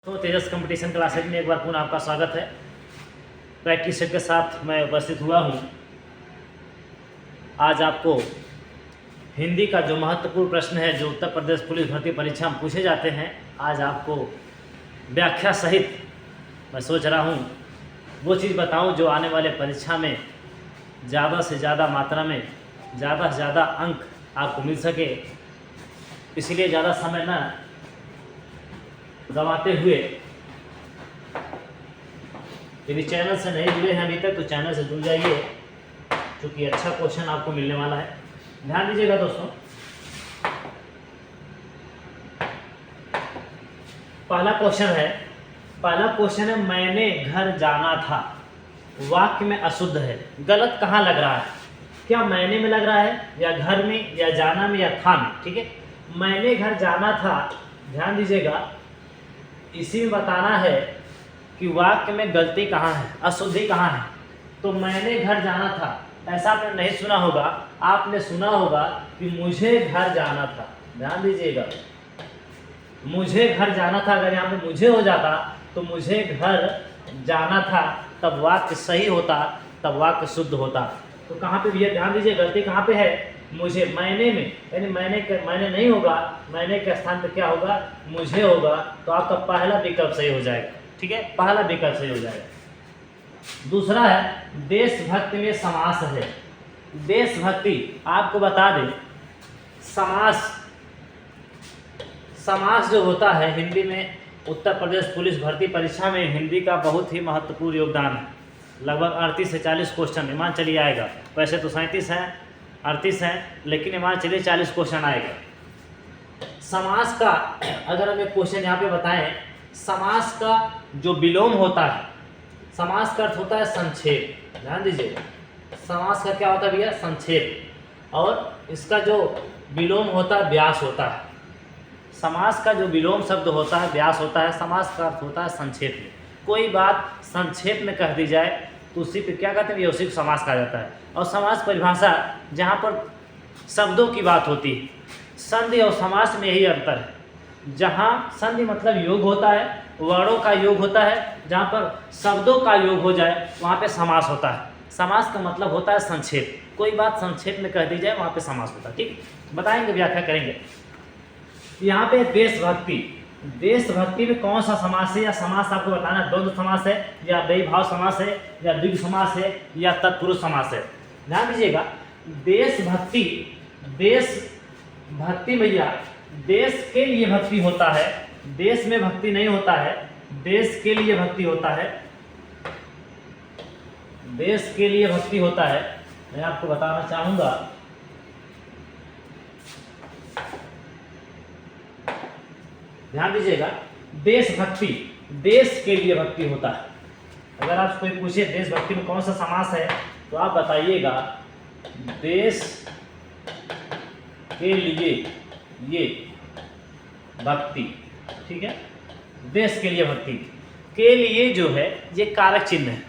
तो तेजस competition classes में एक बार पुनः आपका स्वागत है। प्रैक्टिस सेट के साथ मैं उपस्थित हुआ हूँ। आज आपको हिंदी का जो महत्वपूर्ण प्रश्न है जो उत्तर प्रदेश पुलिस भर्ती परीक्षा में पूछे जाते हैं, आज आपको व्याख्या सहित मैं सोच रहा हूँ वो चीज़ बताऊँ जो आने वाले परीक्षा में ज़्यादा से ज़्यादा मात्रा में ज़्यादा से ज़्यादा अंक आपको मिल सके। इसलिए ज़्यादा समय न गंवाते हुए यदि चैनल से नहीं जुड़े हैं अभी तक तो चैनल से जुड़ जाइए, क्योंकि अच्छा क्वेश्चन आपको मिलने वाला है। ध्यान दीजिएगा दोस्तों। पहला क्वेश्चन है मैंने घर जाना था। वाक्य में अशुद्ध है, गलत कहाँ लग रहा है? क्या मैंने में लग रहा है या घर में या जाना में या था में? ठीक है, मैंने घर जाना था। ध्यान दीजिएगा, इसी में बताना है कि वाक्य में गलती कहाँ है, अशुद्धि कहाँ है। तो मैंने घर जाना था, ऐसा आपने नहीं सुना होगा। आपने सुना होगा कि मुझे घर जाना था। ध्यान दीजिएगा, मुझे घर जाना था। अगर यहाँ पे मुझे हो जाता तो मुझे घर जाना था, तब वाक्य सही होता, तब वाक्य शुद्ध होता। तो कहाँ पे भैया ध्यान दीजिए, गलती कहाँ पे है? मुझे, मैंने में, यानी मैंने नहीं होगा, मैंने के स्थान पे क्या होगा? मुझे होगा। तो आपका पहला विकल्प सही हो जाएगा। ठीक है, पहला विकल्प सही हो जाएगा। दूसरा है देशभक्ति में समास है। देशभक्ति आपको बता दें, समास जो होता है हिंदी में, उत्तर प्रदेश पुलिस भर्ती परीक्षा में हिंदी का बहुत ही महत्वपूर्ण योगदान है। लगभग 38 से 40 क्वेश्चन ईमान चलिए आएगा। वैसे तो 37 हैं, 38 हैं, लेकिन ईमान चलिए 40 क्वेश्चन आएगा। समास का अगर हम एक क्वेश्चन यहाँ पे बताएं, समास का जो विलोम होता है, समास का अर्थ होता है संक्षेप। ध्यान दीजिए, समास का क्या होता है भैया? संक्षेप। और इसका जो विलोम होता है व्यास होता है। समास का जो विलोम शब्द होता है व्यास होता है। समास का अर्थ होता है संक्षेप में। कोई बात संक्षेप में कह दी जाए तो उसी पे क्या कहते हैं? उसी को समास कहा जाता है। और समास परिभाषा जहाँ पर शब्दों की बात होती है, संधि और समास में यही अंतर है। जहाँ संधि मतलब योग होता है, वर्णों का योग होता है, जहाँ पर शब्दों का योग हो जाए वहाँ पे समास होता है। समास का मतलब होता है संक्षेप। कोई बात संक्षेप में कह दी जाए वहाँ पे समास होता है। ठीक, बताएंगे, व्याख्या करेंगे। यहाँ पे देशभक्ति में कौन सा समास है या समास आपको बताना है। द्वंद्व समास है या बेभाव समास है या द्विगु समास है या तत्पुरुष समास है। ध्यान दीजिएगा, देशभक्ति भैया देश के लिए भक्ति होता है, देश में भक्ति नहीं होता है। देश के लिए भक्ति होता है, देश के लिए भक्ति होता है। मैं आपको बताना चाहूंगा, ध्यान दीजिएगा, देशभक्ति देश के लिए भक्ति होता है। अगर आप कोई पूछे देशभक्ति में कौन सा समास है तो आप बताइएगा देश के लिए ये भक्ति। ठीक है, देश के लिए भक्ति के लिए जो है ये कारक चिन्ह है।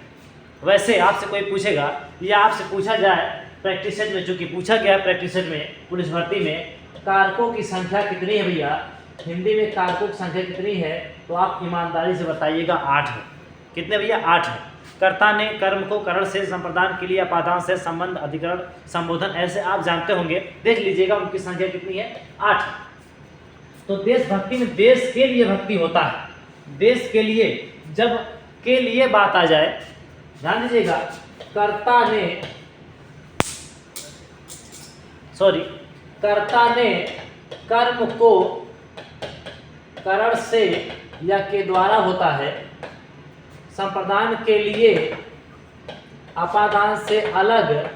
वैसे आपसे कोई पूछेगा या आपसे पूछा जाए प्रैक्टिस सेट में, चूंकि पूछा गया प्रैक्टिस सेट में पुलिस भर्ती में कारकों की संख्या कितनी है भैया, हिंदी में कारकों की संख्या कितनी है, तो आप ईमानदारी से बताइएगा 8 है। कितने भैया? 8 है। कर्ता ने कर्म को करण से, संप्रदान के लिए अपादान से, संबंध, अधिकरण, संबोधन, ऐसे आप जानते होंगे, देख लीजिएगा उनकी संख्या कितनी है? 8। तो देशभक्ति में देश के लिए भक्ति होता है। देश के लिए, जब के लिए बात आ जाए, ध्यान दीजिएगा, कर्ता ने कर्म को करण से या के द्वारा होता है, संप्रदान के लिए अपादान से अलग,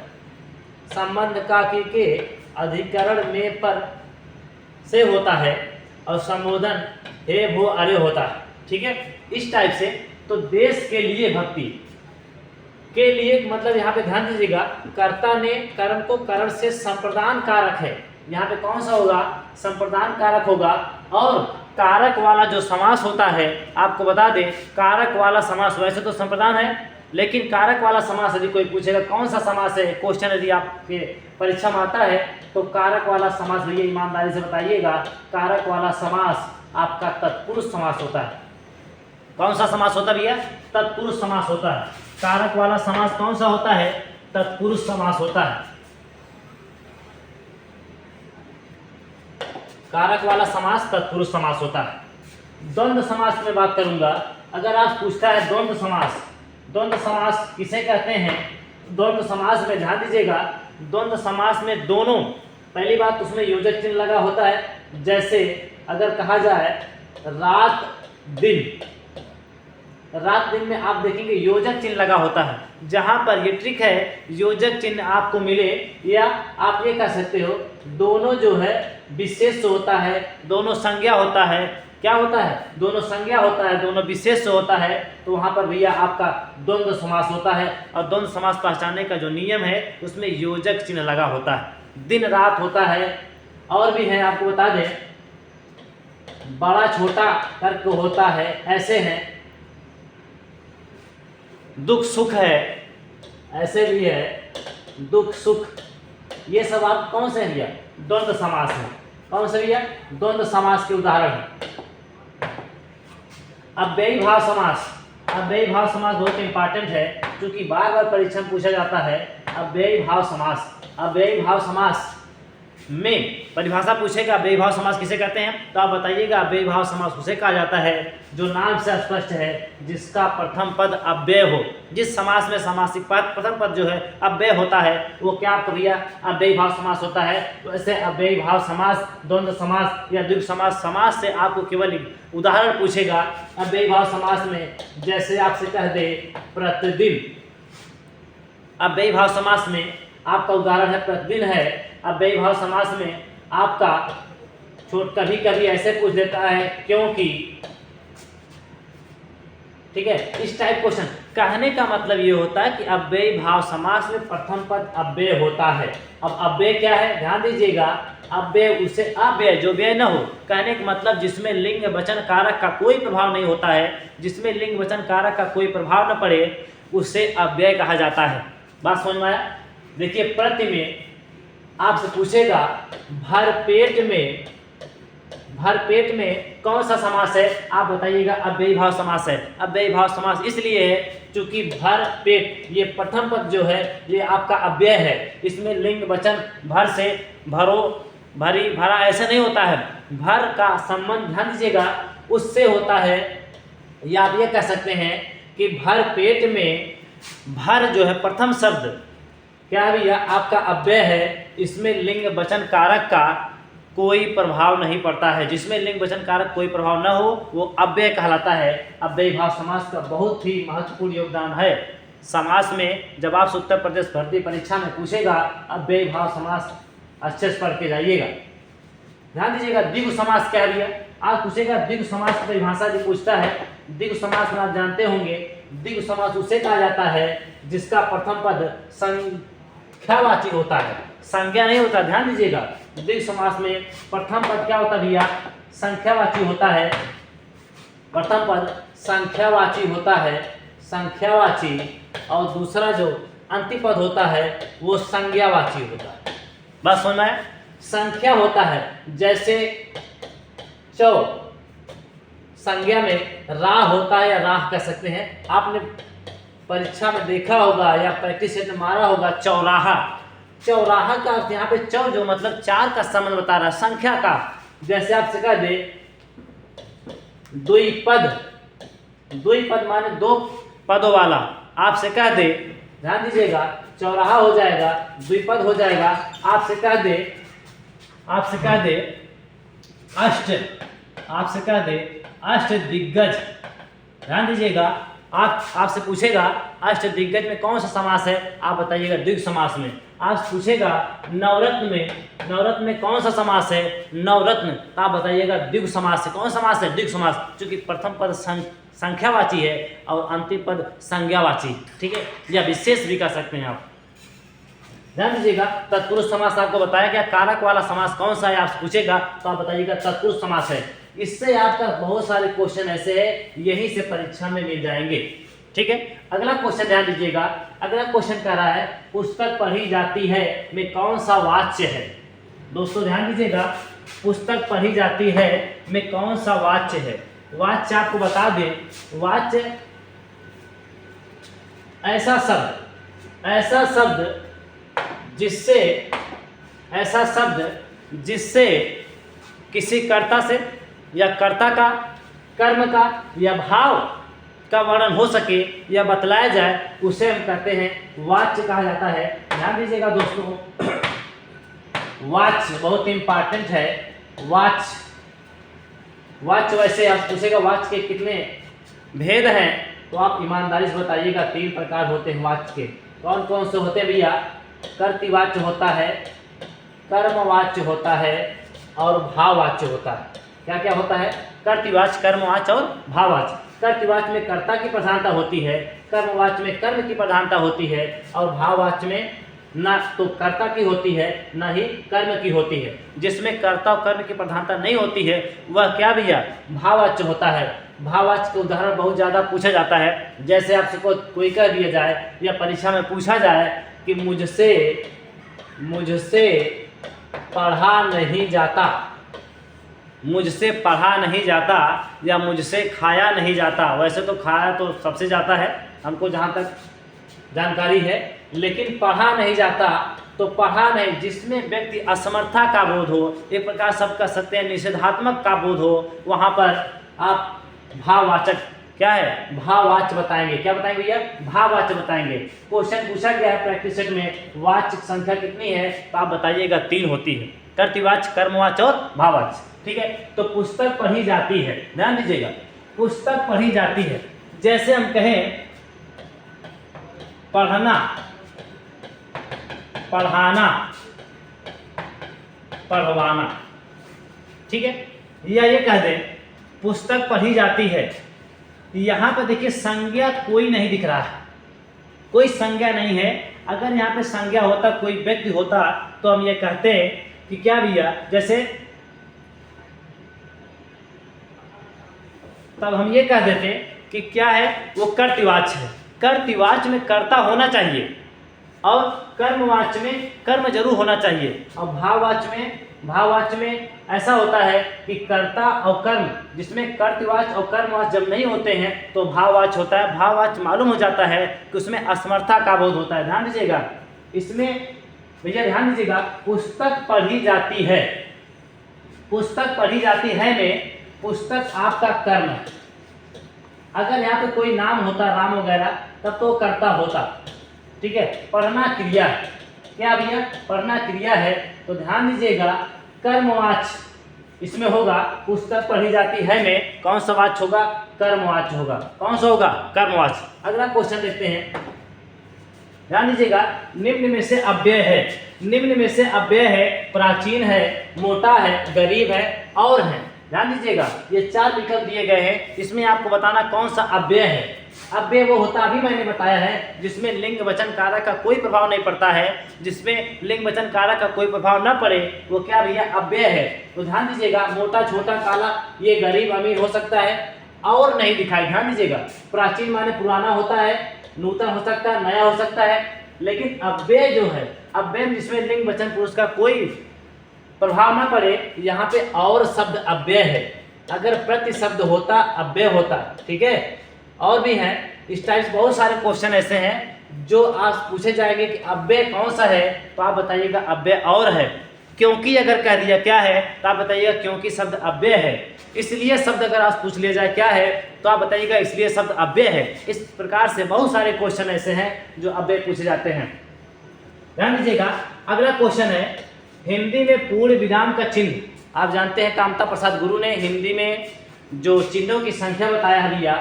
संबंध का के अधिकरण में पर से होता है, और संबोधन हे भो अरे होता है। ठीक है, इस टाइप से। तो देश के लिए भक्ति के लिए मतलब यहाँ पे ध्यान दीजिएगा, कर्ता ने कर्म को करण से संप्रदान कारक है। यहाँ पे कौन सा होगा? संप्रदान कारक होगा। और कारक वाला जो समास होता है, आपको बता दें, कारक वाला समास वैसे तो संप्रदान है, लेकिन कारक वाला समास यदि कोई पूछेगा कौन सा समास है, क्वेश्चन यदि आपके परीक्षा में आता है, तो कारक वाला समास भैया ईमानदारी से बताइएगा, कारक वाला समास आपका तत्पुरुष समास होता है। कौन सा समास होता है भैया? तत्पुरुष समास होता है। कारक वाला समास कौन सा होता है? तत्पुरुष समास होता है। कारक वाला समास तत्पुरुष समास होता है। द्वंद्व समास में बात करूंगा। अगर आप पूछता है द्वंद्व समास, द्वंद्व समास किसे कहते हैं? द्वंद्व समास में ध्यान दीजिएगा, द्वंद्व समास में दोनों, पहली बात उसमें योजक चिन्ह लगा होता है। जैसे अगर कहा जाए रात दिन, रात दिन में आप देखेंगे योजक चिन्ह लगा होता है। जहां पर ये ट्रिक है, योजक चिन्ह आपको मिले या आप ये कह सकते हो दोनों जो है विशेष होता है, दोनों संज्ञा होता है। क्या होता है? दोनों संज्ञा होता है, दोनों विशेष होता है, तो वहां पर भैया आपका द्वंद्व समास होता है। और द्वंद्व समास पहचानने का जो नियम है उसमें योजक चिन्ह लगा होता है। दिन रात होता है, और भी है आपको बता दें, बड़ा छोटा करके होता है, ऐसे हैं। दुख सुख है, ऐसे भी है, दुख सुख, ये सब आप कौन से हैं भैया? द्वंद्व समास है। कौन से भैया? द्वंद्व समास के उदाहरण है। अव्ययी भाव समास, अव्ययी भाव समास बहुत इंपॉर्टेंट है क्योंकि बार बार परीक्षा में पूछा जाता है। अव्ययी भाव समास, अव्ययी भाव समास में परिभाषा पूछेगा अव्ययी भाव समास किसे कहते हैं, तो आप बताइएगा अव्ययी भाव समास उसे कहा जाता है जो नाम से स्पष्ट है, जिसका प्रथम पद अव्यय हो। जिस समास में समासिक पद प्रथम पद जो है अव्यय होता है वो क्या भैया? अव्ययी भाव समास होता है। तो ऐसे अव्ययी भाव समास, द्वंद्व समास या द्विग समास, समास से आपको केवल उदाहरण पूछेगा अव्ययी भाव समास में। जैसे आपसे कह दे प्रतिदिन, अव्ययी भाव समास में आपका उदाहरण है प्रतिदिन है। अव्ययी भाव समास में आपका कभी कभी ऐसे पूछ देता है क्योंकि, ठीक है, इस टाइप क्वेश्चन। कहने का मतलब ये होता है कि अव्ययी भाव समास में प्रथम पद अव्यय होता है। अब अव्यय क्या है? ध्यान दीजिएगा, अव्यय उसे अव्यय जो व्यय न हो, कहने का मतलब जिसमें लिंग वचन कारक का कोई प्रभाव नहीं होता है, जिसमें लिंग वचन कारक का कोई प्रभाव न पड़े, उसे अव्यय कहा जाता है। बात समझ में आया? देखिए प्रति में आपसे पूछेगा भरपेट में, भरपेट में कौन सा समास है? आप बताइएगा अव्ययी भाव समास है। अव्ययी भाव समास इसलिए है क्योंकि भरपेट ये प्रथम पद जो है ये आपका अव्यय है। इसमें लिंग वचन भर से, भरो, भरी, भरा ऐसे नहीं होता है। भर का संबंध ध्यान दीजिएगा उससे होता है, या आप ये कह सकते हैं कि भरपेट में भर जो है प्रथम शब्द क्या भैया? आपका अव्यय है। इसमें लिंग वचन कारक का कोई प्रभाव नहीं पड़ता है। जिसमें लिंग वचन कारक कोई प्रभाव न हो वो अव्यय कहलाता है। अव्ययी भाव समास का बहुत ही महत्वपूर्ण योगदान है समास में। जब आप उत्तर प्रदेश भर्ती परीक्षा में पूछेगा अव्ययी भाव समास अच्छे से पढ़ के जाइएगा। ध्यान दीजिएगा द्विगु समास क्या है भैया? आप पूछेगा द्विगु समास की परिभाषा जो पूछता है, द्विगु समास में आप जानते होंगे द्विगु समास उसे कहा जाता है जिसका प्रथम पद संख्यावाची होता है, संज्ञा नहीं होता। ध्यान दीजिएगा द्विगु समास में प्रथम पद क्या होता है भैया? संख्यावाची होता है। प्रथम पद संख्यावाची होता है, संख्यावाची, और दूसरा जो अंतिम पद होता है वो संज्ञावाची होता है। बस समझ में? संख्या होता है जैसे चौ, संज्ञा में राह होता है या राह कह सकते हैं। आपने परीक्षा में देखा होगा या प्रैक्टिस सेट में मारा होगा चौराहा। चौराहा का अर्थ यहाँ पे चौ जो मतलब चार का संबंध बता रहा है, संख्या का। जैसे आपसे कह दे द्विपद, द्विपद माने दो पदों वाला। आपसे कह दे, ध्यान दीजिएगा, चौराहा हो जाएगा, द्विपद हो जाएगा। आपसे कह दे अष्ट, आपसे कह दे अष्ट दिग्गज। ध्यान दीजिएगा, आपसे पूछेगा अष्ट दिग्गज में कौन सा समास है? आप बताइएगा द्विगु समास में। आपसे पूछेगा नवरत्न में, नवरत्न में कौन सा समास है? नवरत्न। तो आप बताइएगा द्विगु समास है। कौन समास है? द्विगु समास, क्योंकि प्रथम पद संख्यावाची है और अंतिम पद संज्ञावाची। ठीक है, या विशेष भी कह सकते हैं आप। ध्यान दीजिएगा तत्पुरुष समास आपको बताया गया। कारक वाला समास कौन सा है आपसे पूछेगा तो आप बताइएगा तत्पुरुष समास है। इससे आपका बहुत सारे क्वेश्चन ऐसे हैं यहीं से परीक्षा में मिल जाएंगे। ठीक है, अगला क्वेश्चन ध्यान दीजिएगा। अगला क्वेश्चन कह रहा है पुस्तक पढ़ी जाती है में कौन सा वाच्य है? दोस्तों ध्यान दीजिएगा, पुस्तक पढ़ी जाती है में कौन सा वाच्य है? वाच्य आपको बता दें, वाच्य ऐसा शब्द जिससे किसी कर्ता से या कर्ता का, कर्म का या भाव का वर्णन हो सके या बतलाया जाए, उसे हम कहते हैं वाच्य कहा जाता है। ध्यान दीजिएगा दोस्तों, वाच्य बहुत इंपॉर्टेंट है। वाच्य वैसे आप पूछेगा वाच्य के कितने भेद हैं, तो आप ईमानदारी से बताइएगा। 3 प्रकार होते हैं वाच्य के। कौन कौन से होते हैं भैया? कर्तृवाच्य होता है, कर्मवाच्य होता है और भाववाच्य होता है। क्या क्या होता है? कर्तृवाच्य, कर्मवाच्य और भाववाच्य। कर्तृवाच्य में कर्ता की प्रधानता होती है, कर्मवाच्य में कर्म की प्रधानता होती है और भाववाच्य में ना तो कर्ता की होती है ना ही कर्म की होती है। जिसमें कर्ता और कर्म की प्रधानता नहीं होती है वह क्या भैया? भाववाच्य होता है। भाववाच्य के उदाहरण बहुत ज़्यादा पूछा जाता है। जैसे आपसे कोई कह दिया जाए या परीक्षा में पूछा जाए कि मुझसे पढ़ा नहीं जाता, मुझसे पढ़ा नहीं जाता या मुझसे खाया नहीं जाता। वैसे तो खाया तो सबसे जाता है, हमको जहाँ तक जानकारी है, लेकिन पढ़ा नहीं जाता तो पढ़ा नहीं, जिसमें व्यक्ति असमर्था का बोध हो, एक प्रकार सबका सत्य निषेधात्मक का बोध हो, वहाँ पर आप भाववाचक क्या है? भाववाच्य बताएंगे। क्या बताएंगे भैया? भाववाच्य बताएंगे। क्वेश्चन पूछा गया है प्रैक्टिस सेट में, वाच्य संख्या कितनी है? तो आप बताइएगा 3 होती है, कर्तृवाच्य, कर्मवाच्य और भाववाच्य। ठीक है, तो पुस्तक पढ़ी जाती है। ध्यान दीजिएगा, पुस्तक पढ़ी जाती है। जैसे हम कहें पढ़ना, पढ़ाना, पढ़वाना, ठीक है, या ये कह दें पुस्तक पढ़ी जाती है। यहाँ पर देखिए संज्ञा कोई नहीं दिख रहा है, कोई संज्ञा नहीं है। अगर यहाँ पे संज्ञा होता, कोई व्यक्ति होता, तो हम ये कहते हैं कि क्या भैया, जैसे तब हम ये कह देते कि क्या है वो? कर्तृवाच्य है। कर्तृवाच्य में कर्ता होना चाहिए और कर्मवाच्य में कर्म जरूर होना चाहिए। और भाववाच्य में ऐसा होता है कि कर्ता और कर्म, जिसमें कर्तृवाच्य और कर्मवाच्य जब नहीं होते हैं तो भाववाच्य होता है। भाववाच्य मालूम हो जाता है कि उसमें असमर्था का बोध होता है। ध्यान दीजिएगा, इसमें भैया ध्यान दीजिएगा, पुस्तक पढ़ी जाती है, पुस्तक पढ़ी जाती है में पुस्तक आपका कर्म है। अगर यहाँ पे कोई नाम होता, राम वगैरह, तब तो कर्ता होता। ठीक है, पढ़ना क्रिया है। क्या भैया? पढ़ना क्रिया है। तो ध्यान दीजिएगा, कर्मवाच्य इसमें होगा, पुस्तक पढ़ी जाती है में कौन सा वाच्य होगा? कर्मवाच्य होगा। कौन सा होगा? कर्मवाच्य। अगला क्वेश्चन देखते हैं, ध्यान दीजिएगा, निम्न में से अव्यय है। निम्न में से अव्यय है, प्राचीन है, मोटा है, गरीब है और है। ध्यान दीजिएगा, ये 4 विकल्प दिए गए हैं, इसमें आपको बताना कौन सा अव्यय है। अव्यय वो होता, अभी मैंने बताया है, जिसमें लिंग वचन कारक का कोई प्रभाव नहीं पड़ता है। जिसमें लिंग वचन कारक का कोई प्रभाव न पड़े वो क्या भैया? अव्यय है। तो ध्यान दीजिएगा, मोटा, छोटा, काला, ये गरीब अमीर हो सकता है और नहीं दिखाई। ध्यान दीजिएगा, प्राचीन माने पुराना होता है, नूतन हो सकता है, नया हो सकता है, लेकिन अव्यय जो है, अव्यय जिसमें लिंग वचन पुरुष का कोई प्रभाव ना पड़े, यहाँ पे और शब्द अव्यय है। अगर प्रति शब्द होता अव्यय होता। ठीक है, और भी हैं इस टाइप बहुत सारे क्वेश्चन ऐसे हैं जो आज पूछे जाएंगे कि अव्यय कौन सा है, तो आप बताइएगा अव्यय और है। क्योंकि अगर कह दिया क्या है तो आप बताइएगा क्योंकि शब्द अव्यय है। इसलिए शब्द अगर आप पूछ लिया जाए क्या है तो आप बताइएगा इसलिए शब्द अव्यय है। इस प्रकार से बहुत सारे क्वेश्चन ऐसे हैं जो अव्यय पूछे जाते हैं। ध्यान दीजिएगा, अगला क्वेश्चन है, हिंदी में पूर्ण विराम का चिन्ह। आप जानते हैं कामता प्रसाद गुरु ने हिंदी में जो चिन्हों की संख्या बताया है भैया,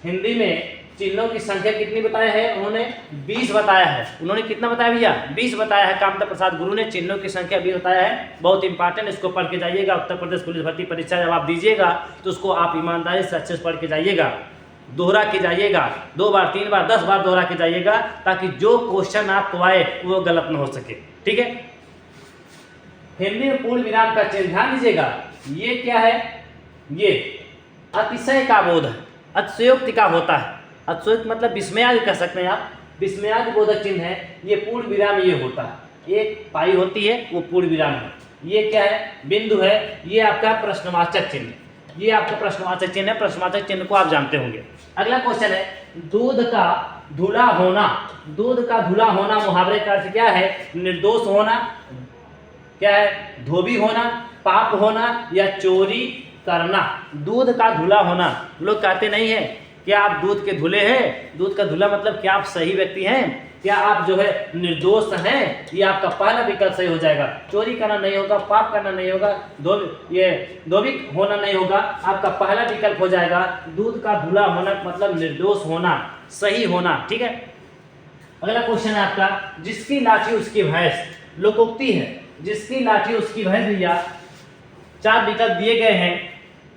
हिंदी में चिन्हों की संख्या कितनी बताया है? उन्होंने 20 बताया है। उन्होंने कितना बताया भैया? 20 बताया है। कामता प्रसाद गुरु ने चिन्हों की संख्या 20 बताया है। बहुत इंपॉर्टेंट, इसको पढ़ के जाइएगा। उत्तर प्रदेश पुलिस भर्ती परीक्षा जब आप दीजिएगा तो उसको आप ईमानदारी से अच्छे से पढ़ के जाइएगा, दोहरा के जाइएगा, 2 बार 3 बार 10 बार दोहरा के जाइएगा, ताकि जो क्वेश्चन आपको आए वो गलत न हो सके। ठीक है, हिंदी में पूर्ण विराम का चिन्ह, ध्यान दीजिएगा, ये क्या है? ये अतिशय का बोध है, अतिशयोक्ति का होता है। अतिशयोक्ति मतलब विस्मयादि कह सकते हैं आप, विस्मयादि बोधक चिन्ह है। ये पूर्ण विराम ये होता है, एक पाई होती है वो पूर्ण विराम है। ये क्या है? बिंदु है, ये आपका प्रश्नवाचक चिन्ह। ये आपका प्रश्नवाचक चिन्ह है, प्रश्नवाचक चिन्ह को आप जानते होंगे। अगला क्वेश्चन है दूध का धुला होना। दूध का धुला होना मुहावरे का अर्थ क्या है? निर्दोष होना, क्या है? धोबी होना, पाप होना या चोरी करना। दूध का धुला होना, लोग कहते नहीं है क्या आप दूध के धुले हैं? दूध का धुला मतलब क्या आप सही व्यक्ति हैं? क्या आप जो है निर्दोष हैं? ये आपका पहला विकल्प सही हो जाएगा। चोरी करना नहीं होगा, पाप करना नहीं होगा, धोबी होना नहीं होगा, आपका पहला विकल्प हो जाएगा दूध का धुला होना मतलब निर्दोष होना, सही होना। ठीक है, अगला क्वेश्चन है आपका जिसकी लाठी उसकी भैंस। लोकोक्ति है जिसकी लाठी उसकी भैंस। भैया 4 विकल्प दिए गए हैं।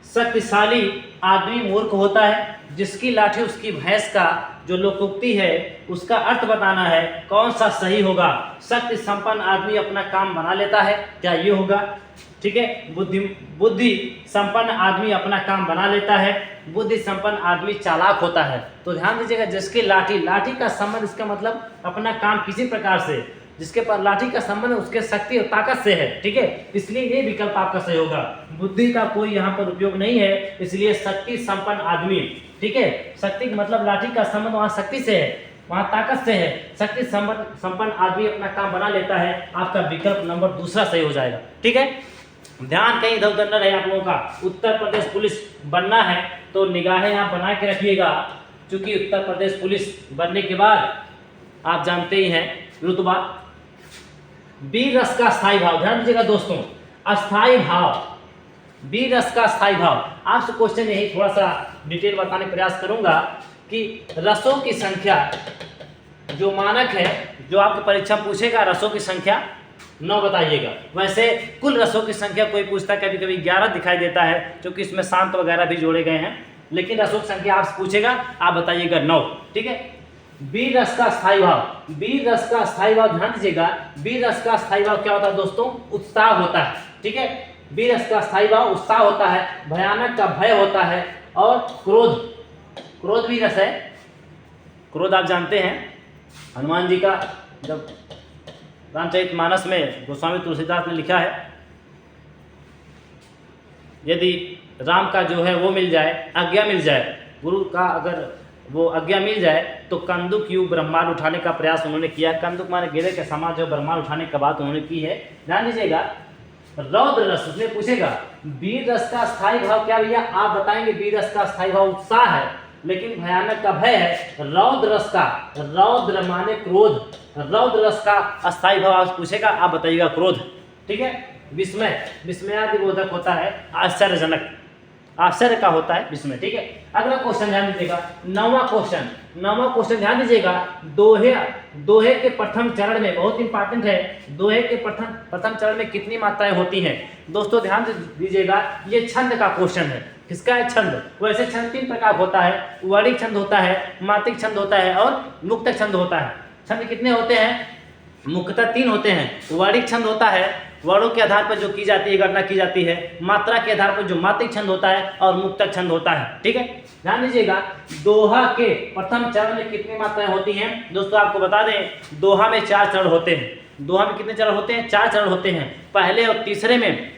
शक्तिशाली आदमी मूर्ख होता है, जिसकी लाठी उसकी भैंस का जो लोकोक्ति है उसका अर्थ बताना है, कौन सा सही होगा? शक्ति संपन्न आदमी अपना काम बना लेता है, क्या ये होगा? ठीक है, बुद्धि संपन्न आदमी अपना काम बना लेता है, बुद्धि संपन्न आदमी चालाक होता है। तो ध्यान दीजिएगा जिसकी लाठी का संबंध, इसका मतलब अपना काम किसी प्रकार से, जिसके पास लाठी का संबंध उसके शक्ति और ताकत से है। ठीक है, इसलिए ये विकल्प आपका सही होगा। बुद्धि का कोई यहाँ पर उपयोग नहीं है, इसलिए शक्ति संपन्न आदमी। ठीक है, शक्ति मतलब लाठी का संबंध वहाँ शक्ति से है, वहाँ ताकत से है। शक्ति संपन्न आदमी अपना काम बना लेता है, आपका विकल्प नंबर दूसरा सही हो जाएगा। ठीक है, ध्यान कहीं इधर उधर न रहे आप लोगों का। उत्तर प्रदेश पुलिस बनना है तो निगाहें आप बना के रखिएगा, क्योंकि उत्तर प्रदेश पुलिस बनने के बाद आप जानते ही हैं रुतबा। वीर रस का स्थायी भाव, ध्यान दीजिएगा दोस्तों, अस्थायी भाव, वीर रस का स्थायी भाव। आपसे क्वेश्चन यही थोड़ा सा डिटेल बताने का प्रयास करूंगा कि रसों की संख्या जो मानक है, जो आपकी परीक्षा पूछेगा रसों की संख्या 9 बताइएगा। वैसे कुल रसों की संख्या कोई पूछता है कभी कभी 11 दिखाई देता है, क्योंकि इसमें शांत वगैरह भी जोड़े गए हैं, लेकिन रसों की संख्या आपसे पूछेगा आप बताइएगा 9। ठीक है, वीर रस का स्थायी भाव, वीर रस का स्थायी भाव ध्यान दीजिएगा। वीर रस का स्थायी भाव क्या होता है दोस्तों? उत्साह होता है। ठीक है, वीर रस का स्थायी भाव उत्साह होता है, भयानक का भय होता है, और क्रोध भी रस है। क्रोध आप जानते हैं हनुमान जी का, जब रामचरितमानस में गोस्वामी तुलसीदास ने लिखा है, यदि राम का जो है वो मिल जाए, आज्ञा मिल जाए, गुरु का अगर वो आज्ञा मिल जाए तो कंदुक युग ब्रह्मांड उठाने का प्रयास उन्होंने किया। कंदुक माने गेरे के समान जो ब्रह्मांड उठाने का बात उन्होंने की है। ध्यान दीजिएगा, रौद्र रस, उसमें पूछेगा वीर रस का स्थायी भाव क्या भैया? आप बताएंगे वीर रस का स्थायी भाव उत्साह है, लेकिन भयानक का भय है। रौद्र रस का, रौद्र माने क्रोध, रौद्र रस का अस्थायी भाव आप पूछेगा, आप बताइएगा क्रोध। ठीक है, विस्मय, विस्मयादिबोधक होता है, आश्चर्यजनक, आश्चर्य का होता है विस्मय। ठीक है, अगला क्वेश्चन ध्यान दीजिएगा, 9वां क्वेश्चन ध्यान दीजिएगा। दोहे के प्रथम चरण में, बहुत इंपॉर्टेंट है, दोहे के प्रथम चरण में कितनी मात्राएं होती हैं? दोस्तों ध्यान दीजिएगा, ये छंद का क्वेश्चन है। किसका है? छंद। वैसे छंद 3 प्रकार होता है, वर्णिक छंद होता है, मात्रिक छंद होता है और मुक्तक छंद होता है। छंद कितने होते हैं? मुख्यतः 3 होते हैं। वर्णिक छंद होता है, वर्णों के आधार पर जो की जाती है, गणना की जाती है। मात्रा के आधार पर जो मात्रिक छंद होता है, और मुक्तक छंद होता है। ठीक है, ध्यान दीजिएगा, दोहा के प्रथम चरण में कितनी मात्राएं होती हैं? दोस्तों आपको बता दें, दोहा में 4 चरण होते हैं। दोहा में कितने चरण होते हैं? 4 चरण होते हैं। पहले और तीसरे में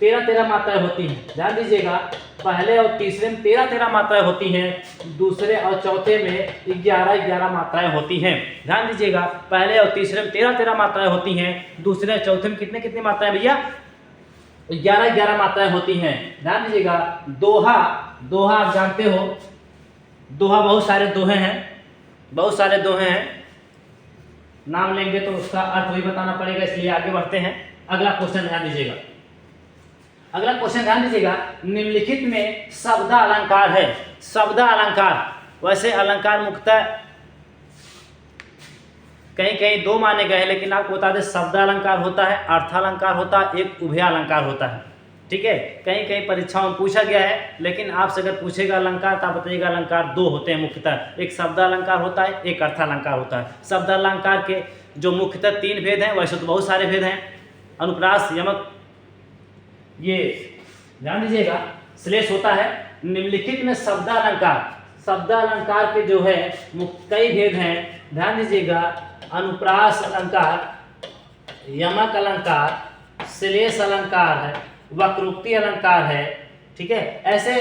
13 मात्राएं होती हैं। ध्यान दीजिएगा, पहले और तीसरे में 13 मात्राएं होती हैं, दूसरे और चौथे में 11 मात्राएं होती हैं। ध्यान दीजिएगा, पहले और तीसरे में 13 मात्राएं होती हैं, दूसरे और चौथे में कितनी मात्राएं भैया? 11 मात्राएं होती हैं। ध्यान दीजिएगा, दोहा आप जानते हो, दोहा बहुत सारे दोहे हैं, नाम लेंगे तो उसका अर्थ भी बताना पड़ेगा, इसलिए आगे बढ़ते हैं। अगला क्वेश्चन ध्यान दीजिएगा, निम्नलिखित में शब्द अलंकार है। शब्द अलंकार, वैसे अलंकार मुख्यतः कहीं 2 माने गए हैं, लेकिन आपको बता दें शब्द अलंकार होता है, अर्थालंकार होता है, एक उभय अलंकार होता है। ठीक है, कहीं परीक्षाओं में पूछा गया है, लेकिन आपसे अगर पूछेगा अलंकार तो आप बताइएगा अलंकार 2 होते हैं मुख्यतः, एक शब्द अलंकार होता है, एक अर्थालंकार होता है। शब्द अलंकार के जो मुख्यतः 3 भेद हैं, वैसे तो बहुत सारे भेद हैं, अनुप्रास, यमक, ये ध्यान दीजिएगा, श्लेष होता है। निम्नलिखित में शब्द अलंकार के जो है कई भेद हैं। ध्यान दीजिएगा, अनुप्रास अलंकार, यमक अलंकार, श्लेष अलंकार है, वक्रोक्ति अलंकार है। ठीक है, ऐसे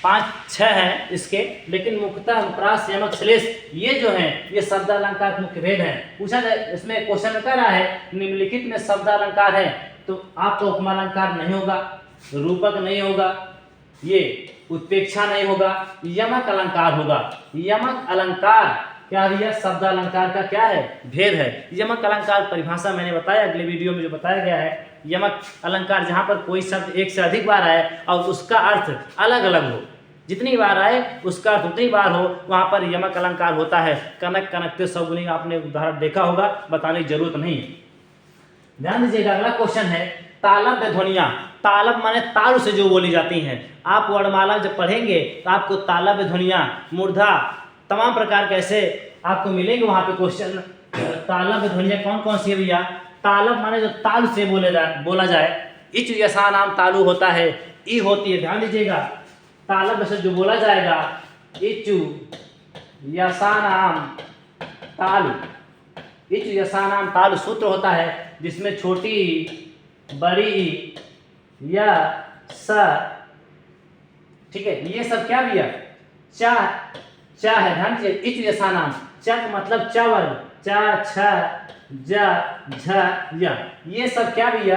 5-6 हैं इसके, लेकिन मुक्ता, अनुप्रास, यमक, श्लेष ये जो हैं ये शब्दालंकार मुख्य भेद हैं। पूछा जाए इसमें क्वेश्चन में कह रहा है निम्नलिखित में शब्दालंकार है, तो आपका उपमालंकार नहीं होगा, रूपक नहीं होगा, ये उत्प्रेक्षा नहीं होगा, यमक अलंकार होगा। यमक अलंकार क्या दिया, शब्द अलंकार का क्या है, भेद है। यमक अलंकार परिभाषा मैंने बताया अगले वीडियो में जो बताया गया है। यमक अलंकार जहां पर कोई शब्द एक से अधिक बार आए और उसका अर्थ अलग अलग हो, जितनी बार आए उसका अर्थ उतनी बार हो, वहां पर यमक अलंकार होता है। कनक, कनकते, सगुनी आपने उदाहरण देखा होगा, बताने की जरूरत नहीं है। ध्यान दीजिएगा, अगला क्वेश्चन है तालव्य ध्वनियां। तालब माने ताल से जो बोली जाती हैं। आप वर्णमाला जब पढ़ेंगे तो आपको तालव्य ध्वनियां, मूर्धा, तमाम प्रकार के ऐसे आपको मिलेंगे वहां पे क्वेश्चन। तालव्य ध्वनियां कौन कौन सी है भैया? तालब माने जो ताल से बोला जाए। इच यसा नाम तालु होता है, ई होती है, ध्यान दीजिएगा। तालव्य से जो बोला जाएगा, इचु यसा नाम तालु, इचु यसा नाम तालु सूत्र होता है जिसमें छोटी, बड़ी, या, स, ठीक है, ये सब क्या भैया? चा, चा है, ध्यान दीजिए। इच यसा नाम, चा का मतलब च वर्ग, चा, छ, ज, झ, य, ये सब क्या भैया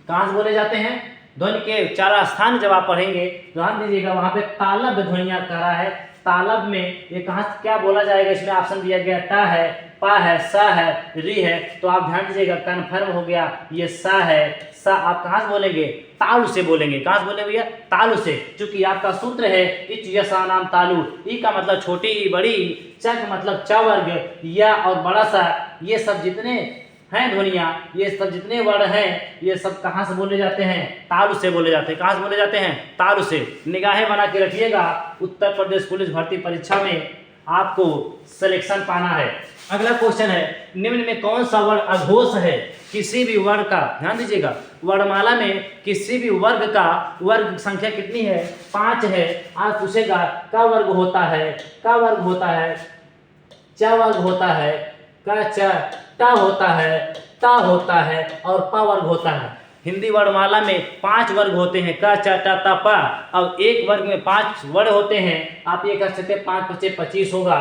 कहां से बोले जाते हैं? ध्वनि के 4 स्थान जब आप पढ़ेंगे ध्यान दीजिएगा, वहां पे तालव्य ध्वनियां करा है। तालब में ये कहां से क्या बोला जाएगा? इसमें ऑप्शन दिया गया, टा है, पा है, सा है, री है, तो आप ध्यान दीजिएगा कन्फर्म हो गया, ये सा है। सा आप कहां से बोलेंगे? तालु से बोलेंगे। कहां से बोलेंगे भैया? तालु से, क्योंकि आपका सूत्र है इच यसा नाम तालु। ई का मतलब छोटी, बड़ी, च का मतलब च वर्ग, या और बड़ा सा, ये सब जितने हैं ध्वनियां, ये सब जितने वर्ण हैं, ये सब कहां से बोले जाते हैं? तालु से बोले जाते हैं। कहां से बोले जाते हैं? तालु से। निगाहें बना के रखिएगा, उत्तर प्रदेश पुलिस भर्ती परीक्षा में आपको सिलेक्शन पाना है। अगला क्वेश्चन है, निम्न में कौन सा वर्ण अघोष है? किसी भी वर्ग का, ध्यान दीजिएगा, वर्णमाला में किसी भी वर्ग का वर्ग संख्या कितनी है? 5 है। आज पूछेगा का वर्ग होता है, का वर्ग होता है, च वर्ग होता है, का, च, टा होता है, ता होता है और पा वर्ग होता है। हिंदी वर्णमाला में 5 वर्ग होते हैं, का, च, टा, ता, पा। अब एक वर्ग में 5 वर्ण होते हैं। आप ये कह सकते हैं 5 × 5 = 25 होगा।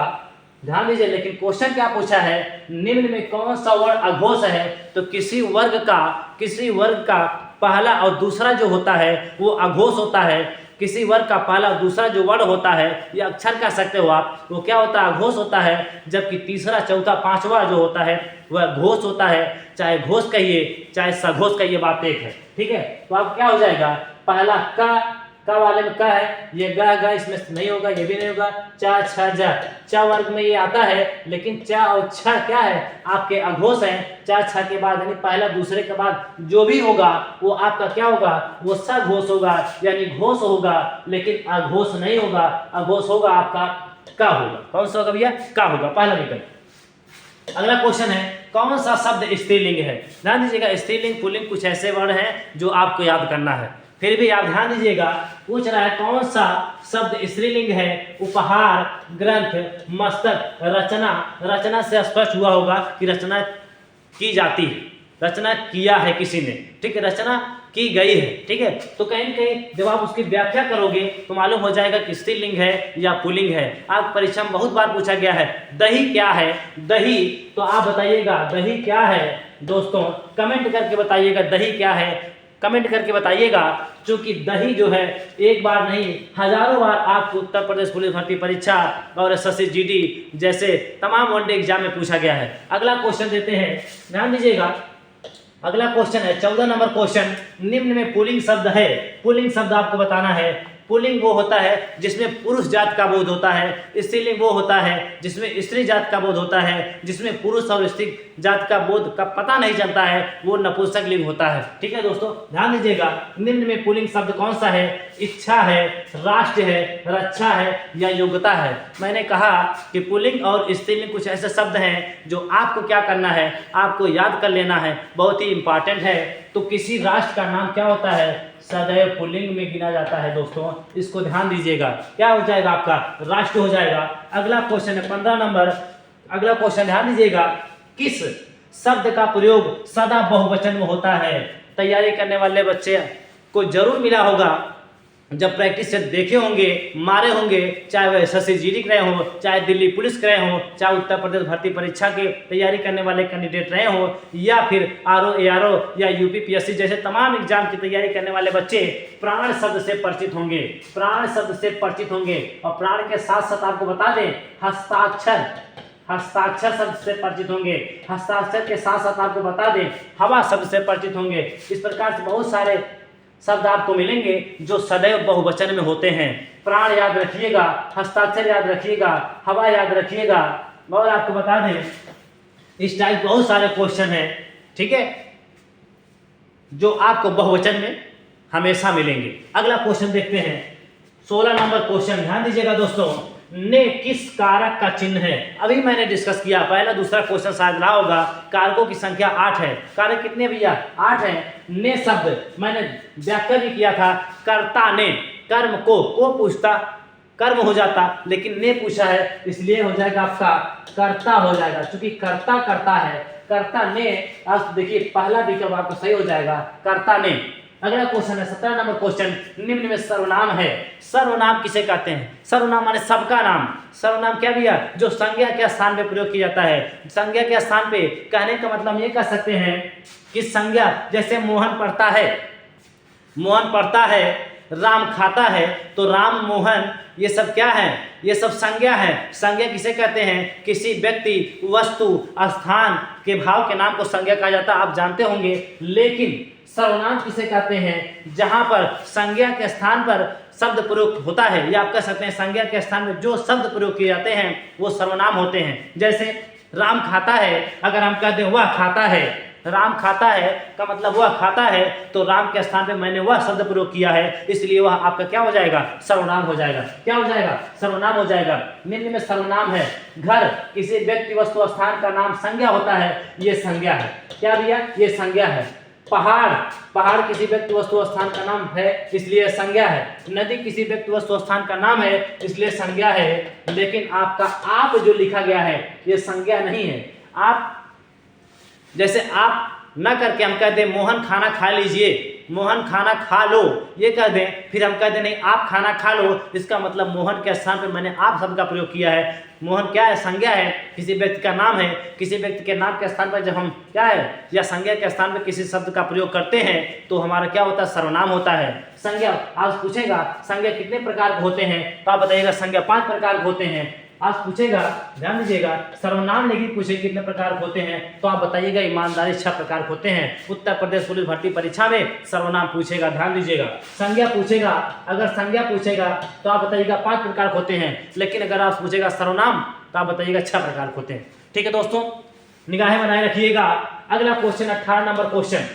ध्यान दीजिए, लेकिन क्वेश्चन क्या पूछा है? निम्न में कौन सा वर्ण अघोष है? तो किसी वर्ग का पहला और दूसरा जो होता है वो अघोष होता है। किसी वर्ग का पहला और दूसरा जो वर्ण होता है, ये अक्षर कह सकते हो आप, वो क्या होता है? अघोष होता है। जबकि तीसरा, चौथा, पांचवा जो होता है वह घोष होता है। चाहे घोष कहिए चाहे सघोष कहिए, बात एक है। ठीक है, तो अब क्या हो जाएगा? पहला का वाले में का है, ये गा, इसमें नहीं होगा, ये भी नहीं होगा। चा, छ, जा, चा वर्ग में ये आता है, लेकिन चा और छ क्या है? आपके अघोष है। चा, छ के बाद यानी पहला दूसरे के बाद जो भी होगा वो आपका क्या होगा? वो सघोष होगा, यानी घोष होगा, लेकिन अघोष नहीं होगा। अघोष होगा आपका का होगा। कौन सा होगा भैया? का होगा, पहला विकल्प। अगला क्वेश्चन है, कौन सा शब्द स्त्रीलिंग है? ध्यान दीजिएगा, स्त्रीलिंग, पुल्लिंग कुछ ऐसे वर्ण हैं जो आपको याद करना है। फिर भी आप ध्यान दीजिएगा, पूछ रहा है कौन सा शब्द स्त्रीलिंग है? उपहार, ग्रंथ, मस्तक, रचना। रचना से स्पष्ट हुआ होगा कि रचना की जाती है, रचना किया है किसी ने, ठीक है, रचना की गई है। ठीक है, तो कहीं न कहीं जब आप उसकी व्याख्या करोगे तो मालूम हो जाएगा कि स्त्रीलिंग है या पुल्लिंग है। आप परीक्षा में बहुत बार पूछा गया है दही क्या है? दही, तो आप बताइएगा दही क्या है दोस्तों? कमेंट करके बताइएगा दही क्या है, कमेंट करके बताइएगा। क्योंकि दही जो है एक बार नहीं हजारों बार आपको उत्तर प्रदेश पुलिस भर्ती परीक्षा और एसएससी जीडी जैसे तमाम वनडे एग्जाम में पूछा गया है। अगला क्वेश्चन देते हैं, ध्यान दीजिएगा। अगला क्वेश्चन है 14 नंबर क्वेश्चन, निम्न में पुल्लिंग शब्द है। पुल्लिंग शब्द आपको बताना है। पुल्लिंग वो होता है जिसमें पुरुष जात का बोध होता है। स्त्रीलिंग वो होता है जिसमें स्त्री जात का बोध होता है। जिसमें पुरुष और स्त्री जात का बोध का पता नहीं चलता है वो नपुंसक लिंग होता है। ठीक है दोस्तों, ध्यान दीजिएगा। निम्न में पुल्लिंग शब्द कौन सा है? इच्छा है, राष्ट्र है, रक्षा है या योग्यता है। मैंने कहा कि पुल्लिंग और स्त्रीलिंग कुछ ऐसे शब्द हैं जो आपको क्या करना है, आपको याद कर लेना है, बहुत ही इंपॉर्टेंट है। तो किसी राष्ट्र का नाम क्या होता है? सदैव पुल्लिंग में गिना जाता है दोस्तों, इसको ध्यान दीजिएगा। क्या हो जाएगा आपका? राष्ट्र हो जाएगा। अगला क्वेश्चन है 15 नंबर। अगला क्वेश्चन ध्यान दीजिएगा, किस शब्द का प्रयोग सदा बहुवचन में होता है? तैयारी करने वाले बच्चे को जरूर मिला होगा जब प्रैक्टिस से देखे होंगे, मारे होंगे, चाहे वह एसएससी जीडी रहे हो, चाहे दिल्ली पुलिस रहे हो, चाहे उत्तर प्रदेश भर्ती परीक्षा की तैयारी करने वाले कैंडिडेट रहे हो, या फिर आरओ एआरओ या यूपी पीएससी जैसे तमाम एग्जाम की तैयारी करने वाले बच्चे प्राण शब्द से परिचित होंगे, प्राण शब्द से परिचित होंगे। और प्राण के साथ साथ आपको बता दें हस्ताक्षर, हस्ताक्षर शब्द से परिचित होंगे। हस्ताक्षर के साथ साथ आपको बता दें हवा शब्द से परिचित होंगे। इस प्रकार से बहुत सारे शब्द आपको मिलेंगे जो सदैव बहुवचन में होते हैं। प्राण याद रखिएगा, हस्ताक्षर याद रखिएगा, हवा याद रखिएगा। और आपको बता दें इस टाइप बहुत सारे क्वेश्चन हैं, ठीक है, जो आपको बहुवचन में हमेशा मिलेंगे। अगला क्वेश्चन देखते हैं, 16 नंबर क्वेश्चन। ध्यान दीजिएगा दोस्तों, ने किस कारक का चिन्ह है? अभी मैंने डिस्कस किया, पहला दूसरा क्वेश्चन शायद रहा होगा। कारकों की संख्या 8 है। कारक कितने भैया? 8 है। ने शब्द मैंने व्याख्या भी किया था, कर्ता ने, कर्म को पूछता कर्म हो जाता, लेकिन ने पूछा है इसलिए हो जाएगा आपका कर्ता हो जाएगा, क्योंकि कर्ता करता है, कर्ता ने। अब देखिए पहला विकल्प आपका सही हो जाएगा, कर्ता ने। अगला क्वेश्चन है 17 नंबर क्वेश्चन, निम्न में सर्वनाम है। सर्वनाम किसे कहते हैं? सर्वनाम माने सबका नाम। सर्वनाम क्या भैया? जो संज्ञा के स्थान पे प्रयोग किया जाता है। संज्ञा के स्थान पे कहने का मतलब ये कह सकते हैं कि संज्ञा, जैसे मोहन पढ़ता है, मोहन पढ़ता है, राम खाता है, तो राम, मोहन, ये सब क्या है? ये सब संज्ञा है। संज्ञा किसे कहते हैं? किसी व्यक्ति, वस्तु, स्थान के भाव के नाम को संज्ञा कहा जाता है, आप जानते होंगे। लेकिन सर्वनाम किसे कहते हैं? जहां पर संज्ञा के स्थान पर शब्द प्रयोग होता है, या आप कह सकते हैं संज्ञा के स्थान में जो शब्द प्रयोग किए जाते हैं वो सर्वनाम होते हैं। जैसे राम खाता है, अगर हम कहते हैं वह खाता है, राम खाता है का मतलब वह खाता है, तो राम के स्थान पे मैंने वह शब्द प्रयोग किया है, इसलिए वह आपका क्या हो जाएगा? सर्वनाम हो जाएगा। क्या हो जाएगा? सर्वनाम हो जाएगा। निम्न में सर्वनाम है। घर किसी व्यक्ति, वस्तु, स्थान का नाम संज्ञा होता है, ये संज्ञा है। क्या भैया? ये संज्ञा है। पहाड़, पहाड़ किसी व्यक्ति, वस्तु, स्थान का नाम है, इसलिए संज्ञा है। नदी किसी व्यक्ति, वस्तु, स्थान का नाम है, इसलिए संज्ञा है। लेकिन आपका आप जो लिखा गया है ये संज्ञा नहीं है। आप, जैसे आप न करके हम कह दें मोहन खाना खा लीजिए, मोहन खाना खा लो, ये कह दें, फिर हम कह दें नहीं आप खाना खा लो, इसका मतलब मोहन के स्थान पे मैंने आप शब्द का प्रयोग किया है। मोहन क्या है? संज्ञा है, किसी व्यक्ति का नाम है। किसी व्यक्ति के नाम के स्थान पर जब हम क्या है या संज्ञा के स्थान पर किसी शब्द का प्रयोग करते हैं तो हमारा क्या होता है? सर्वनाम होता है। संज्ञा आज पूछेगा संज्ञा कितने प्रकार के होते हैं, तो आप बताइएगा संज्ञा 5 प्रकार के होते हैं। आज पूछेगा, ध्यान दीजिएगा, सर्वनाम लेकिन पूछेगा कितने प्रकार होते हैं, तो आप बताइएगा ईमानदारी 6 प्रकार होते हैं। उत्तर प्रदेश पुलिस भर्ती परीक्षा में सर्वनाम पूछेगा, ध्यान दीजिएगा। संज्ञा पूछेगा, अगर संज्ञा पूछेगा तो आप बताइएगा 5 प्रकार होते हैं, लेकिन अगर आप पूछेगा सर्वनाम तो आप बताइएगा 6 प्रकार होते हैं। ठीक है दोस्तों, निगाहें बनाए रखिएगा। अगला क्वेश्चन 18 नंबर क्वेश्चन,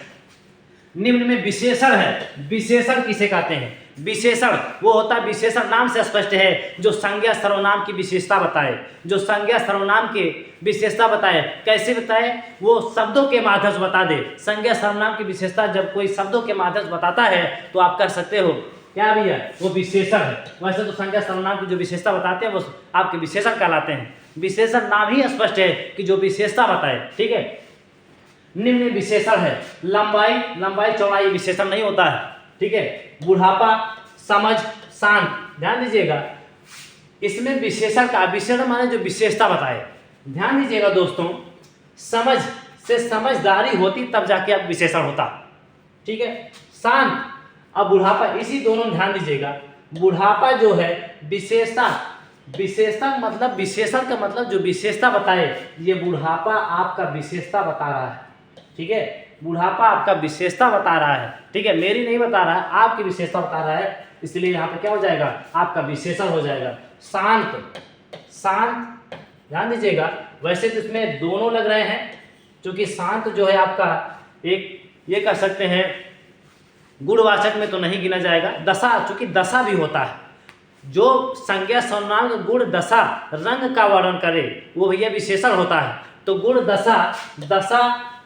निम्न में विशेषण है। विशेषण किसे कहते हैं? विशेषण वो होता है, विशेषण नाम से स्पष्ट है, जो संज्ञा सर्वनाम की विशेषता बताए, जो संज्ञा सर्वनाम की विशेषता बताए। कैसे बताए? वो शब्दों के माध्यम से बता दे। संज्ञा सर्वनाम की विशेषता जब कोई शब्दों के माध्यम से बताता है तो आप कह सकते हो क्या भैया? वो विशेषण है। वैसे तो संज्ञा सर्वनाम की जो विशेषता बताते हैं वो आपके विशेषण कहलाते हैं। विशेषण नाम ही स्पष्ट है कि जो विशेषता बताए। ठीक है, निम्न विशेषण है। लंबाई, लंबाई चौड़ाई विशेषण नहीं होता है। ठीक है, बुढ़ापा, समझ, शांत, ध्यान दीजिएगा, इसमें विशेषण का, विशेषण माने जो विशेषता बताए। ध्यान दीजिएगा दोस्तों, समझ से समझदारी होती तब जाके अब विशेषण होता। ठीक है, शांत और बुढ़ापा, इसी दोनों ध्यान दीजिएगा। बुढ़ापा जो है विशेषता, विशेषण मतलब विशेषण का मतलब जो विशेषता बताए, ये बुढ़ापा आपका विशेषता बता रहा है। ठीक है, बुढ़ापा आपका विशेषता बता रहा है। ठीक है, मेरी नहीं बता रहा है, आपकी विशेषता बता रहा है, इसलिए यहाँ पे क्या हो जाएगा? आपका विशेषण हो जाएगा। शांत, शांत, ध्यान दीजिएगा, वैसे तो इसमें दोनों लग रहे हैं, क्योंकि शांत जो है आपका एक, ये कह सकते हैं गुणवाचक में तो नहीं गिना जाएगा। दशा, चूंकि दशा भी होता है, जो संज्ञा सर्वनाम गुण दशा रंग का वर्णन करे वो भैया विशेषण होता है। तो गुण दशा, दशा,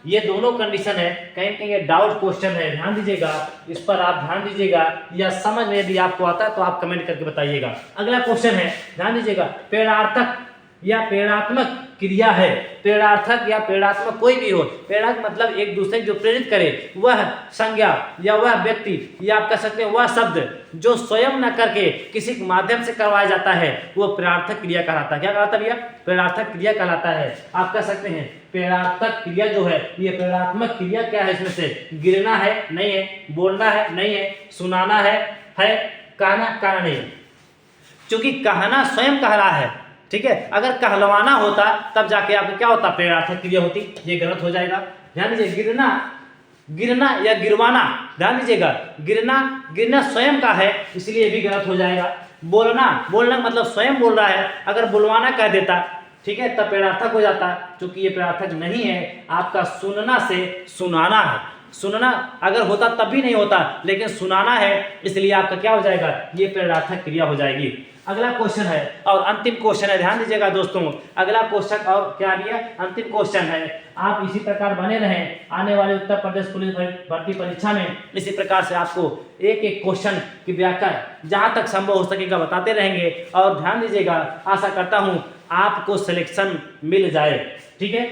ये दोनों कंडीशन है। कहीं कहीं ये डाउट क्वेश्चन है, ध्यान दीजिएगा, इस पर आप ध्यान दीजिएगा, या समझ में यदि आपको आता है तो आप कमेंट करके बताइएगा। अगला क्वेश्चन है, ध्यान दीजिएगा, प्रेरणार्थक या प्रेरणात्मक क्रिया है, प्रेरणार्थक या प्रेरणात्मक कोई भी हो, प्रेरक मतलब एक दूसरे को जो प्रेरित करे, वह संज्ञा या वह व्यक्ति या आप कह सकते हैं वह शब्द जो स्वयं न करके किसी के माध्यम से करवाया जाता है वो प्रेरणार्थक क्रिया कहलाता है। क्या कहलाता है भैया? प्रेरणार्थक क्रिया कहलाता है। आप कह सकते हैं प्रेरणार्थक क्रिया जो है ये प्रेरणात्मक क्रिया क्या है? इसमें से गिरना है नहीं है, बोलना है नहीं है, सुनाना है कहना नहीं है। क्योंकि कहना स्वयं कह रहा है, ठीक है, अगर कहलवाना होता तब जाके आपको क्या होता? प्रेरणार्थक क्रिया होती। ये गलत हो जाएगा। ध्यान दीजिए, गिरना या गिरवाना, ध्यान दीजिएगा, गिरना स्वयं का है इसलिए भी गलत हो जाएगा। बोलना मतलब स्वयं बोल रहा है, अगर बुलवाना कह देता, ठीक है, तब प्रेरणार्थक हो जाता। क्योंकि ये प्रेरणार्थक नहीं है, आपका सुनना से सुनाना है। सुनना अगर होता तब भी नहीं होता, लेकिन सुनाना है इसलिए आपका क्या हो जाएगा? ये प्रेरणार्थक क्रिया हो जाएगी। अगला क्वेश्चन है और अंतिम क्वेश्चन है, ध्यान दीजिएगा दोस्तों। अगला क्वेश्चन और क्या दिया? अंतिम क्वेश्चन है। आप इसी प्रकार बने रहें, आने वाले उत्तर प्रदेश पुलिस भर्ती परीक्षा में इसी प्रकार से आपको एक एक क्वेश्चन की व्याख्या जहां तक संभव हो सकेगा बताते रहेंगे। और ध्यान दीजिएगा, आशा करता हूं आपको सिलेक्शन मिल जाए, ठीक है।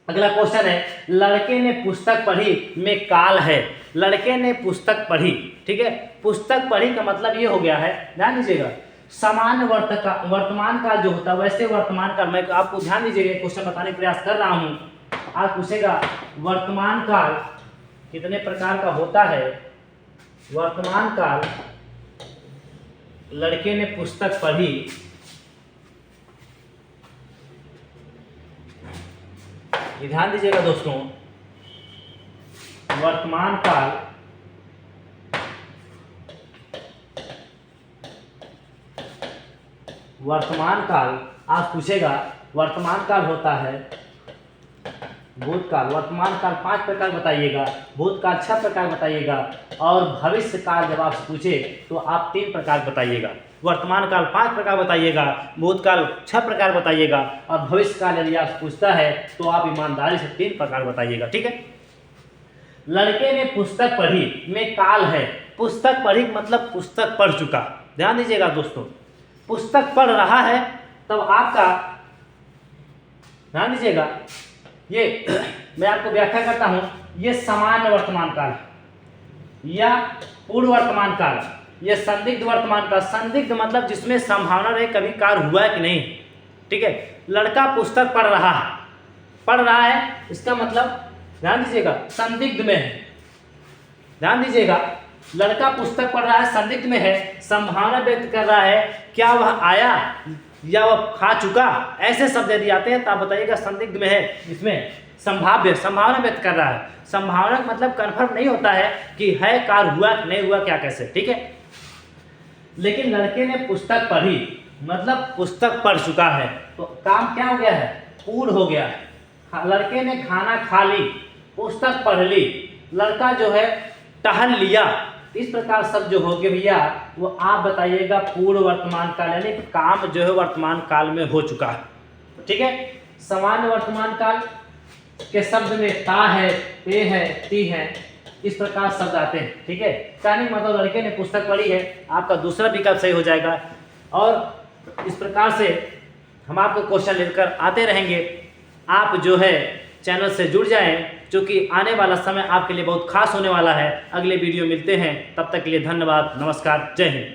अगला क्वेश्चन है, लड़के ने पुस्तक पढ़ी में काल है। लड़के ने पुस्तक पढ़ी, ठीक है, पुस्तक पढ़ी का मतलब ये हो गया है, ध्यान दीजिएगा, सामान्य वर्तमान काल जो होता है वैसे वर्तमान काल, मैं आपको ध्यान दीजिएगा क्वेश्चन बताने का प्रयास कर रहा हूं। आज पूछेगा वर्तमान काल कितने प्रकार का होता है? वर्तमान काल, लड़के ने पुस्तक पढ़ी, ध्यान दीजिएगा दोस्तों, वर्तमान काल आज पूछेगा वर्तमान काल होता है भूतकाल। वर्तमान काल 5 प्रकार बताइएगा, भूतकाल 6 प्रकार बताइएगा और भविष्य काल जब आपसे पूछे तो आप 3 प्रकार बताइएगा। वर्तमान काल 5 प्रकार बताइएगा, भूतकाल 6 प्रकार बताइएगा और भविष्य काल यदि आपसे पूछता है तो आप ईमानदारी से 3 प्रकार बताइएगा, ठीक है। लड़के ने पुस्तक पढ़ी में काल है। पुस्तक पढ़ी मतलब पुस्तक पढ़ चुका। ध्यान दीजिएगा दोस्तों, पुस्तक पढ़ रहा है तब आपका, ध्यान दीजिएगा, ये मैं आपको व्याख्या करता हूं, ये सामान्य वर्तमान काल या पूर्व वर्तमान काल, ये संदिग्ध वर्तमान काल। संदिग्ध मतलब जिसमें संभावना रहे कभी कार्य हुआ है कि नहीं, ठीक है। लड़का पुस्तक पढ़ रहा है इसका मतलब ध्यान दीजिएगा संदिग्ध में है। ध्यान दीजिएगा, लड़का पुस्तक पढ़ रहा है, संदिग्ध में है, संभावना व्यक्त कर रहा है, क्या वह आया या वह खा चुका, ऐसे शब्द यदि आते हैं तो आप बताइएगा संदिग्ध में है। इसमें संभावना व्यक्त कर रहा है। संभावना मतलब कंफर्म नहीं होता है कि है कार्य हुआ नहीं हुआ क्या कैसे, ठीक है। लेकिन लड़के ने पुस्तक पढ़ी मतलब पुस्तक पढ़ चुका है, तो काम क्या हो गया है? पूर्ण हो गया है। लड़के ने खाना खा ली, पुस्तक पढ़ ली, लड़का जो है टहल लिया, इस प्रकार सब जो हो गए भैया वो आप बताइएगा पूर्व वर्तमान काल, यानी काम जो है वर्तमान काल में हो चुका है, ठीक है। सामान्य वर्तमान काल के शब्द में ता है, पे है, ती है, इस प्रकार शब्द आते हैं, ठीक है। कहने का मतलब लड़के ने पुस्तक पढ़ी है, आपका दूसरा विकल्प सही हो जाएगा। और इस प्रकार से हम आपको क्वेश्चन लेकर आते रहेंगे। आप जो है चैनल से जुड़ जाएं, क्योंकि आने वाला समय आपके लिए बहुत खास होने वाला है। अगले वीडियो मिलते हैं, तब तक के लिए धन्यवाद, नमस्कार, जय हिंद।